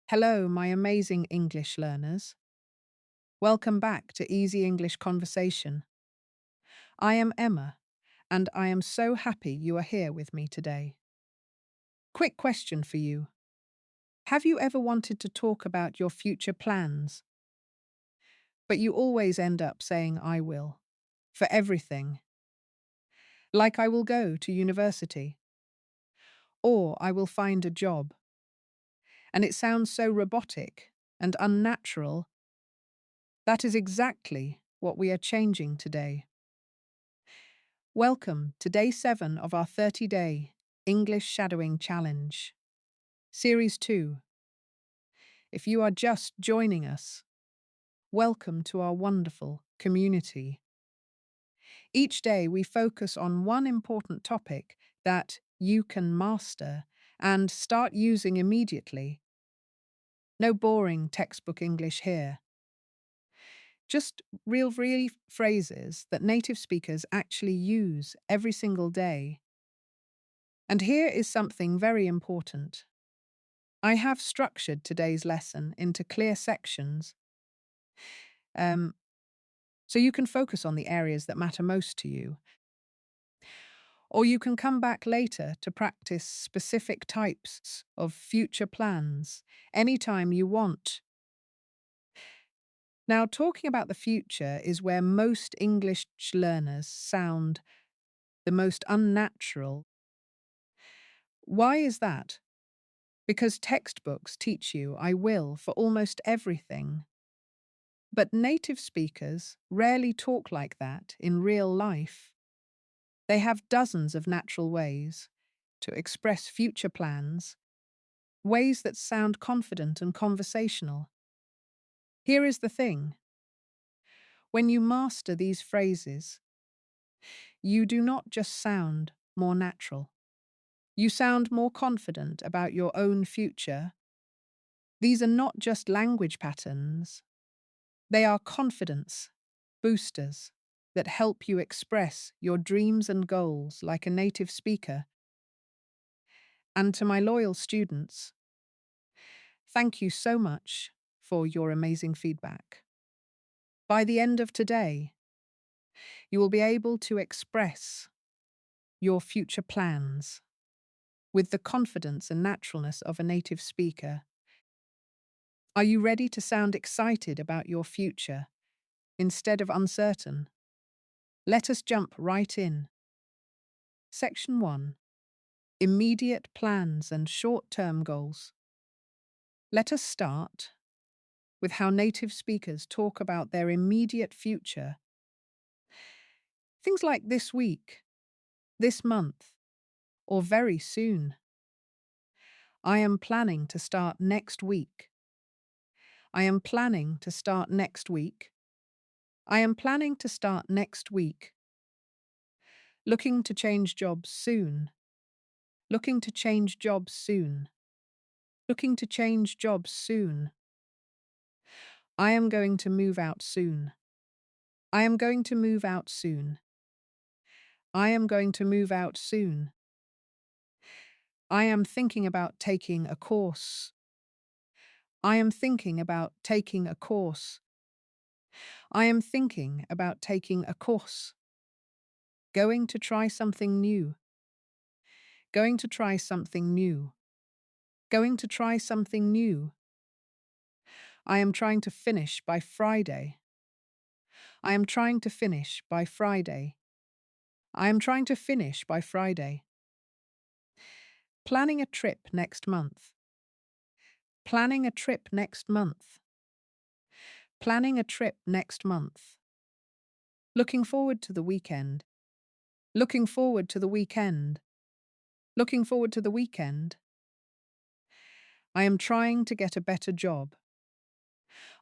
Hello, my amazing English learners. Welcome back to Easy English Conversation. I am Emma, and I am so happy you are here with me today. Quick question for you. Have you ever wanted to talk about your future plans, but you always end up saying I will for everything? Like I will go to university, or I will find a job. And it sounds so robotic and unnatural. That is exactly what we are changing today. Welcome to day 7 of our 30-day English Shadowing Challenge, Series 2. If you are just joining us, welcome to our wonderful community. Each day we focus on one important topic that you can master and start using immediately. No boring textbook English here. Just real phrases that native speakers actually use every single day. And here is something very important. I have structured today's lesson into clear sections, um, so you can focus on the areas that matter most to you. Or you can come back later to practice specific types of future plans anytime you want. Now, talking about the future is where most English learners sound the most unnatural. Why is that? Because textbooks teach you I will for almost everything. But native speakers rarely talk like that in real life. They have dozens of natural ways to express future plans, ways that sound confident and conversational. Here is the thing. When you master these phrases, you do not just sound more natural. You sound more confident about your own future. These are not just language patterns. They are confidence boosters that help you express your dreams and goals like a native speaker. And to my loyal students, thank you so much for your amazing feedback. By the end of today, you will be able to express your future plans with the confidence and naturalness of a native speaker. Are you ready to sound excited about your future instead of uncertain? Let us jump right in. Section 1. Immediate plans and short-term goals. Let us start with how native speakers talk about their immediate future. Things like this week, this month, or very soon. I am planning to start next week. I am planning to start next week. I am planning to start next week. Looking to change jobs soon. Looking to change jobs soon. Looking to change jobs soon. I am going to move out soon. I am going to move out soon. I am going to move out soon. I am thinking about taking a course. I am thinking about taking a course. I am thinking about taking a course. Going to try something new. Going to try something new. Going to try something new. I am trying to finish by Friday. I am trying to finish by Friday. I am trying to finish by Friday. Planning a trip next month. Planning a trip next month. Planning a trip next month. Looking forward to the weekend. Looking forward to the weekend. Looking forward to the weekend. I am trying to get a better job.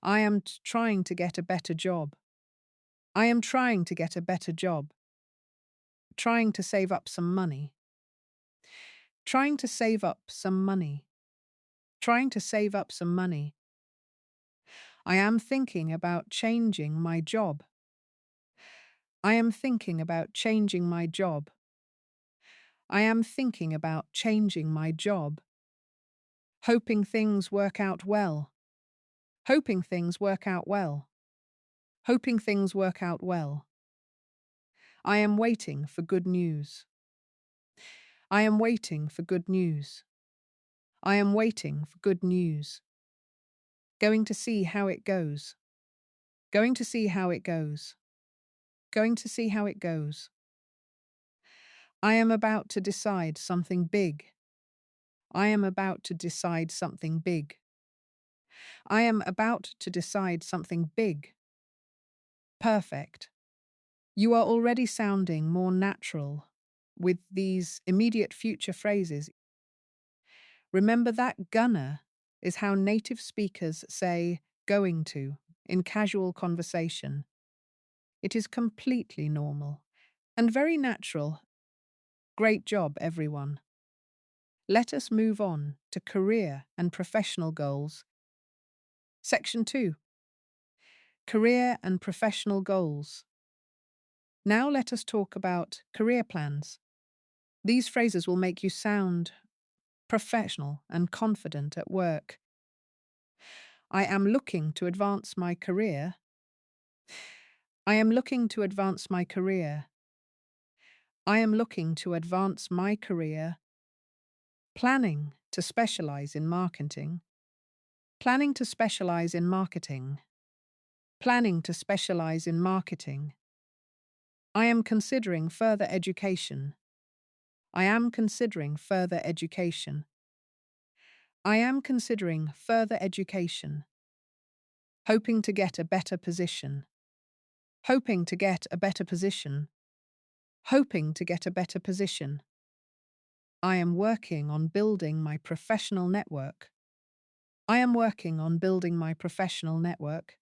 I am trying to get a better job. I am trying to get a better job. Trying to save up some money. Trying to save up some money. Trying to save up some money. I am thinking about changing my job. I am thinking about changing my job. I am thinking about changing my job. hoping things work out well, hoping things work out well, hoping things work out well. I am waiting for good news. I am waiting for good news. I am waiting for good news. Going to see how it goes. Going to see how it goes. Going to see how it goes. I am about to decide something big. I am about to decide something big. I am about to decide something big. Perfect. You are already sounding more natural with these immediate future phrases. Remember that gonna is how native speakers say going to in casual conversation. It is completely normal and very natural. Great job, everyone. Let us move on to career and professional goals. Section 2. Career and professional goals. Now let us talk about career plans. These phrases will make you sound professional and confident at work. I am looking to advance my career. I am looking to advance my career. I am looking to advance my career. Planning to specialize in marketing. Planning to specialize in marketing. Planning to specialize in marketing. I am considering further education. I am considering further education. I am considering further education. Hoping to get a better position. Hoping to get a better position. Hoping to get a better position. I am working on building my professional network. I am working on building my professional network.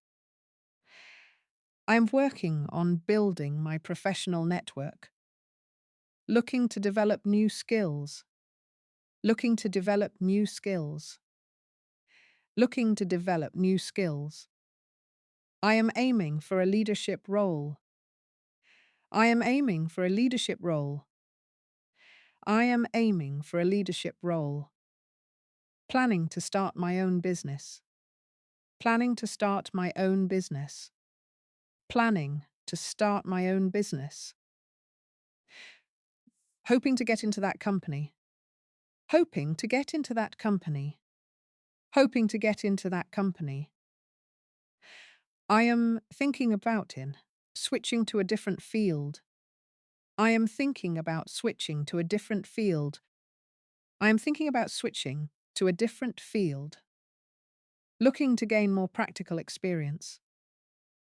I am working on building my professional network. Looking to develop new skills. Looking to develop new skills. Looking to develop new skills. I am aiming for a leadership role. I am aiming for a leadership role. I am aiming for a leadership role. Planning to start my own business. Planning to start my own business. Planning to start my own business. Hoping to get into that company. Hoping to get into that company. Hoping to get into that company. I am thinking about switching to a different field. I am thinking about switching to a different field. I am thinking about switching to a different field. Looking to gain more practical experience.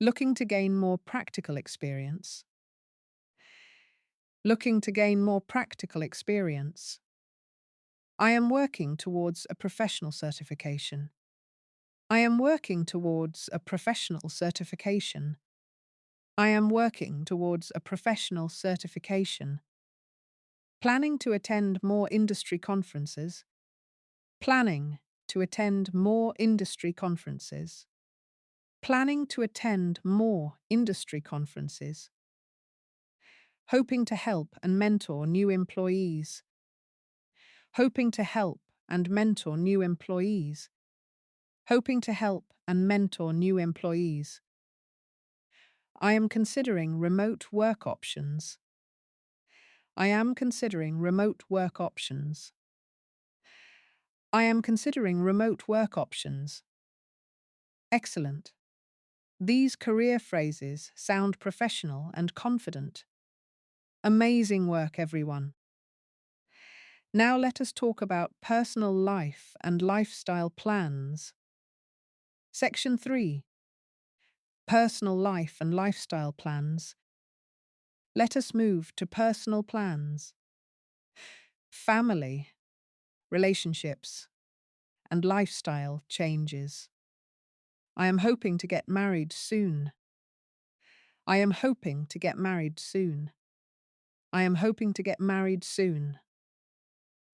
Looking to gain more practical experience. Looking to gain more practical experience. I am working towards a professional certification. I am working towards a professional certification. I am working towards a professional certification. Planning to attend more industry conferences. Planning to attend more industry conferences. Planning to attend more industry conferences. Hoping to help and mentor new employees. Hoping to help and mentor new employees. Hoping to help and mentor new employees. I am considering remote work options. I am considering remote work options. I am considering remote work options. Excellent. These career phrases sound professional and confident. Amazing work, everyone. Now let us talk about personal life and lifestyle plans. Section 3. Personal life and lifestyle plans. Let us move to personal plans. Family, relationships, and lifestyle changes. I am hoping to get married soon. I am hoping to get married soon. I am hoping to get married soon.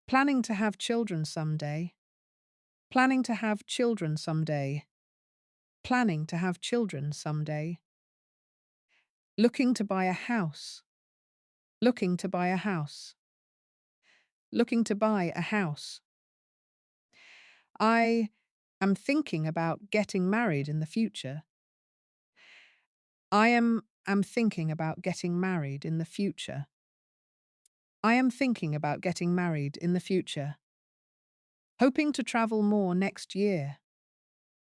Planning to have children someday. Planning to have children someday. Planning to have children someday. Looking to buy a house. Looking to buy a house. Looking to buy a house. I am thinking about getting married in the future. I am thinking about getting married in the future. I am thinking about getting married in the future. Hoping to travel more next year.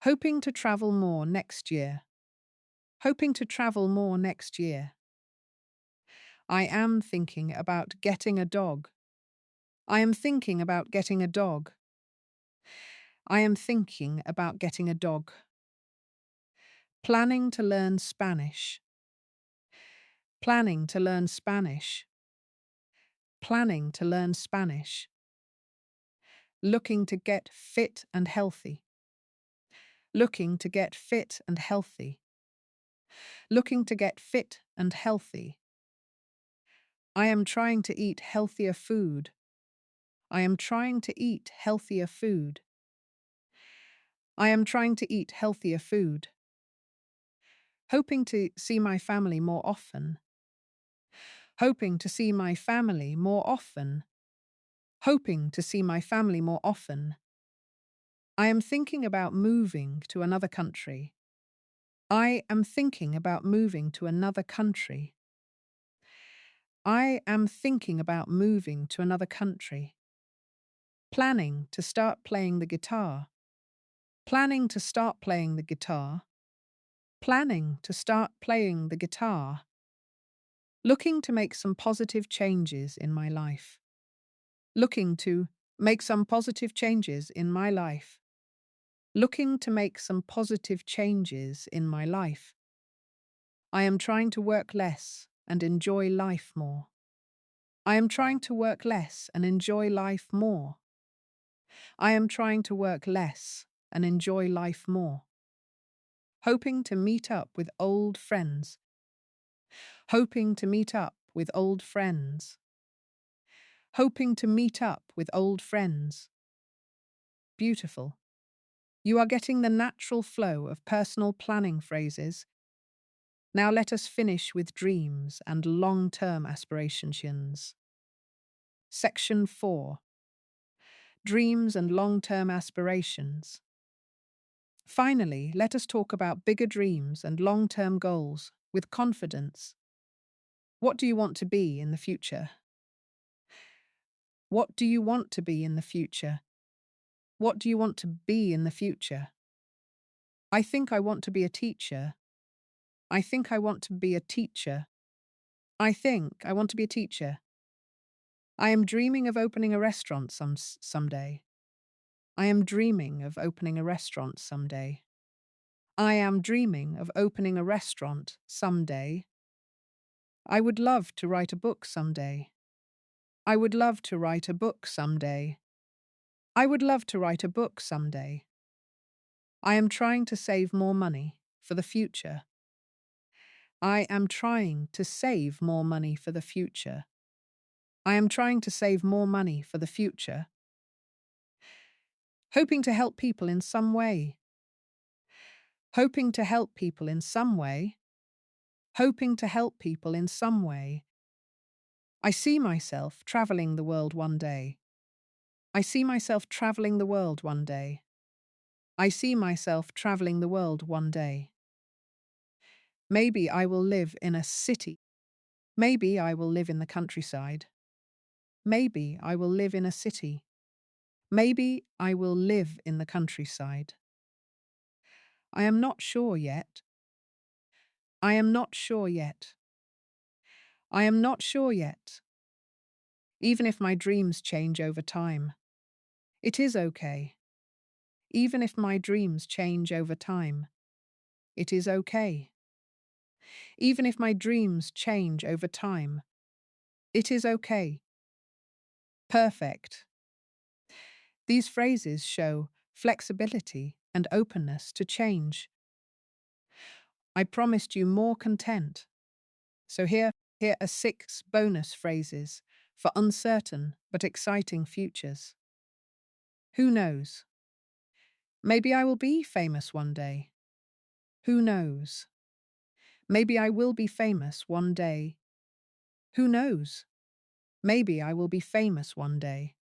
Hoping to travel more next year. Hoping to travel more next year. I am thinking about getting a dog. I am thinking about getting a dog. I am thinking about getting a dog. Planning to learn Spanish. Planning to learn Spanish. Planning to learn Spanish. Looking to get fit and healthy. Looking to get fit and healthy. Looking to get fit and healthy. I am trying to eat healthier food. I am trying to eat healthier food. I am trying to eat healthier food. Hoping to see my family more often. Hoping to see my family more often. Hoping to see my family more often. I am thinking about moving to another country. I am thinking about moving to another country. I am thinking about moving to another country. Planning to start playing the guitar. Planning to start playing the guitar. Planning to start playing the guitar. Looking to make some positive changes in my life. Looking to make some positive changes in my life. Looking to make some positive changes in my life. I am trying to work less and enjoy life more. I am trying to work less and enjoy life more. I am trying to work less and enjoy life more. Hoping to meet up with old friends. Hoping to meet up with old friends. Hoping to meet up with old friends. Beautiful. You are getting the natural flow of personal planning phrases. Now let us finish with dreams and long-term aspirations. Section 4. Dreams and long-term aspirations. Finally, let us talk about bigger dreams and long-term goals with confidence. What do you want to be in the future? What do you want to be in the future? What do you want to be in the future? I think I want to be a teacher. I think I want to be a teacher. I think I want to be a teacher. I am dreaming of opening a restaurant someday. I am dreaming of opening a restaurant someday. I am dreaming of opening a restaurant someday. I would love to write a book someday. I would love to write a book someday. I would love to write a book someday. I am trying to save more money for the future. I am trying to save more money for the future. I am trying to save more money for the future. Hoping to help people in some way. Hoping to help people in some way. Hoping to help people in some way. I see myself traveling the world one day. I see myself traveling the world one day. I see myself traveling the world one day. Maybe I will live in a city. Maybe I will live in the countryside. Maybe I will live in a city. Maybe I will live in the countryside. I am not sure yet. I am not sure yet. I am not sure yet. Even if my dreams change over time, it is okay. Even if my dreams change over time, it is okay. Even if my dreams change over time, it is okay. Perfect. These phrases show flexibility and openness to change. I promised you more content. So here are 6 bonus phrases for uncertain but exciting futures. Who knows? Maybe I will be famous one day. Who knows? Maybe I will be famous one day. Who knows? Maybe I will be famous one day.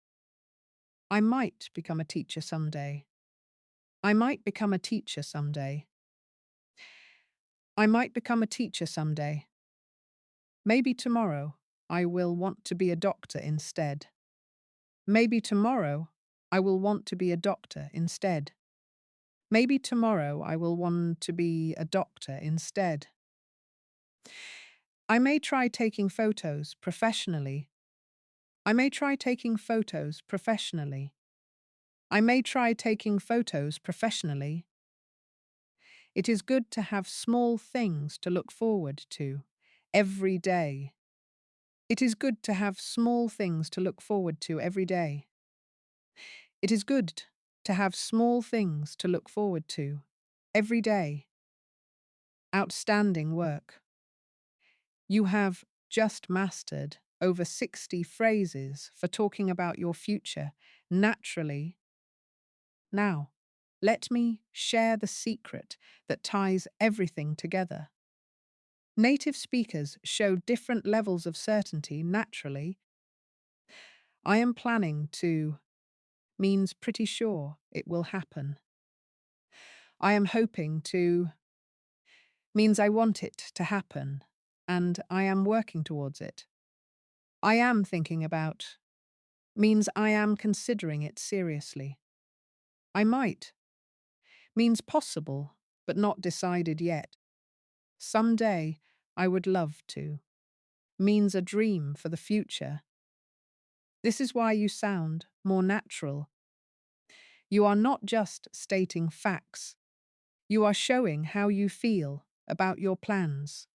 I might become a teacher someday. I might become a teacher someday. I might become a teacher someday. Maybe tomorrow I will want to be a doctor instead. Maybe tomorrow I will want to be a doctor instead. Maybe tomorrow I will want to be a doctor instead. I may try taking photos professionally. I may try taking photos professionally. I may try taking photos professionally. It is good to have small things to look forward to every day. It is good to have small things to look forward to every day. It is good to have small things to look forward to every day. Outstanding work. You have just mastered over 60 phrases for talking about your future naturally. Now, let me share the secret that ties everything together. Native speakers show different levels of certainty naturally. I am planning to means pretty sure it will happen. I am hoping to means I want it to happen, and I am working towards it. I am thinking about means I am considering it seriously. I might means possible, but not decided yet. Someday I would love to means a dream for the future. This is why you sound more natural. You are not just stating facts, you are showing how you feel about your plans.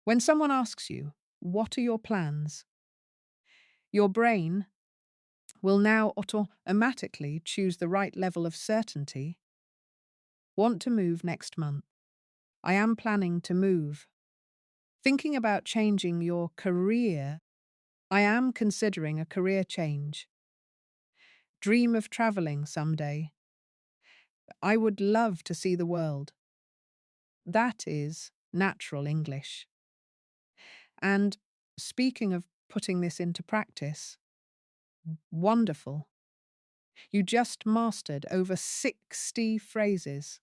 When someone asks you, "What are your plans?" your brain will now automatically choose the right level of certainty. Want to move next month. I am planning to move. Thinking about changing your career. I am considering a career change. Dream of traveling someday. I would love to see the world. That is natural English. And speaking of putting this into practice, wonderful. You just mastered over 60 phrases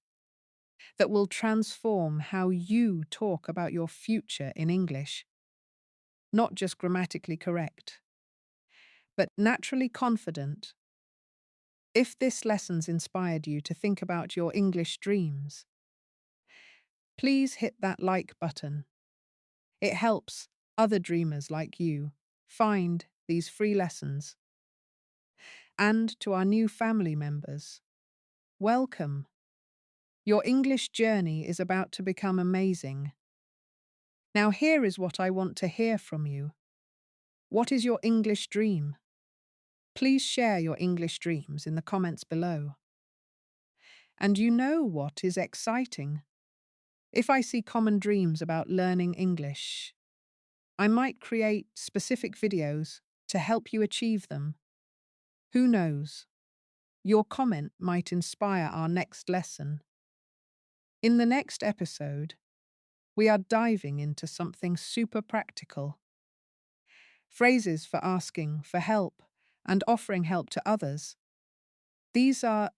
that will transform how you talk about your future in English. Not just grammatically correct, but naturally confident. If this lesson's inspired you to think about your English dreams, please hit that like button. It helps other dreamers like you find these free lessons. And to our new family members, welcome. Your English journey is about to become amazing. Now here is what I want to hear from you. What is your English dream? Please share your English dreams in the comments below. And you know what is exciting? If I see common dreams about learning English, I might create specific videos to help you achieve them. Who knows? Your comment might inspire our next lesson. In the next episode, we are diving into something super practical. Phrases for asking for help and offering help to others. These are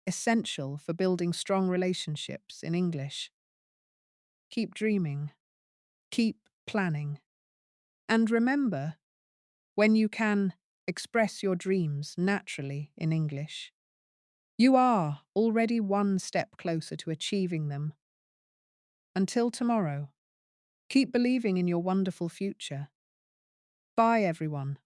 essential for building strong relationships in English. Keep dreaming, keep planning, and remember, when you can express your dreams naturally in English, you are already one step closer to achieving them. Until tomorrow, keep believing in your wonderful future. Bye, everyone.